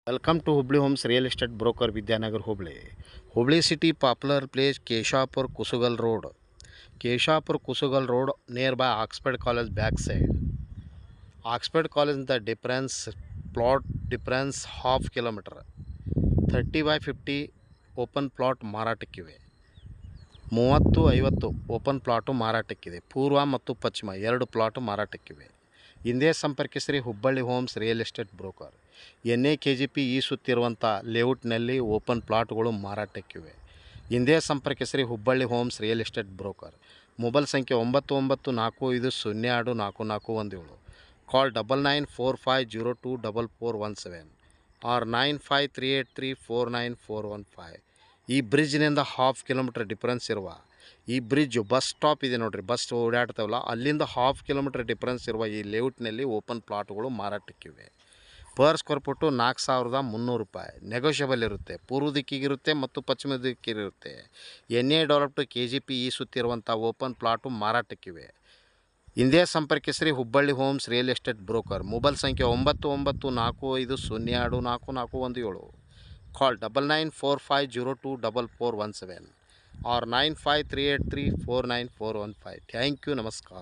Welcome to Hubli Homes Real Estate Broker Vidyanagar Hubli. Hubli City popular place Keshapur Kusugal Road. Keshapur Kusugal Road nearby Oxford College backside. Oxford College the difference plot difference half kilometer. 30 by 50 open plot ಮಾರಾಟಕ್ಕಿವೆ. 30-50 open plot ಮಾರಾಟಕ್ಕಿದೆ. ಪೂರ್ವ ಮತ್ತು ಪಶ್ಚಿಮ ಎರಡು plot ಮಾರಾಟಕ್ಕಿವೆ. ಹಿಂದೆ ಸಂಪರ್ಕಿಸಿರಿ Hubballi homes real estate broker. NAKGP ಈ ಸುತ್ತಿರುವಂಥ ಲೇಔಟ್ನಲ್ಲಿ ಓಪನ್ ಪ್ಲಾಟ್ಗಳು ಮಾರಾಟಕ್ಕಿವೆ. ಹಿಂದೆ ಸಂಪರ್ಕಿಸಿರಿ Hubballi homes real estate broker. Mobile ಸಂಖ್ಯೆ 9945024417. Call 9945024417 or 9538349415. ಈ ಬ್ರಿಡ್ಜ್ನಿಂದ ಹಾಫ್ ಕಿಲೋಮೀಟ್ರ್ ಡಿಫ್ರೆನ್ಸ್ ಇರುವ ಈ ಬ್ರಿಡ್ಜು ಬಸ್ ಸ್ಟಾಪ್ ಇದೆ ನೋಡಿರಿ, ಬಸ್ ಓಡಾಡ್ತಾವಲ್ಲ ಅಲ್ಲಿಂದ ಹಾಫ್ ಕಿಲೋಮೀಟ್ರ್ ಡಿಫ್ರೆನ್ಸ್ ಇರುವ ಈ ಲೇಔಟ್ನಲ್ಲಿ ಓಪನ್ ಪ್ಲಾಟ್ಗಳು ಮಾರಾಟಕ್ಕಿವೆ. ಪರ್ ಸ್ಕ್ವೇರ್ ಫುಟ್ಟು 4300 ರೂಪಾಯಿ. ನೆಗೋಷಿಯಬಲ್ ಇರುತ್ತೆ. ಪೂರ್ವ ದಿಕ್ಕಿಗಿರುತ್ತೆ ಮತ್ತು ಪಶ್ಚಿಮ ದಿಕ್ಕಿಗಿರುತ್ತೆ. NA ಡೆವಲಪ್ಡ್ KGP ಈ ಸುತ್ತಿರುವಂಥ ಓಪನ್ ಪ್ಲಾಟು ಮಾರಾಟಕ್ಕಿವೆ. ಹಿಂದೆ ಸಂಪರ್ಕಿಸಿರಿ Hubballi homes real estate broker. Mobile ಸಂಖ್ಯೆ 9945024417. Call 9945024417 or 9538349415. ಥ್ಯಾಂಕ್ ಯು, ನಮಸ್ಕಾರ.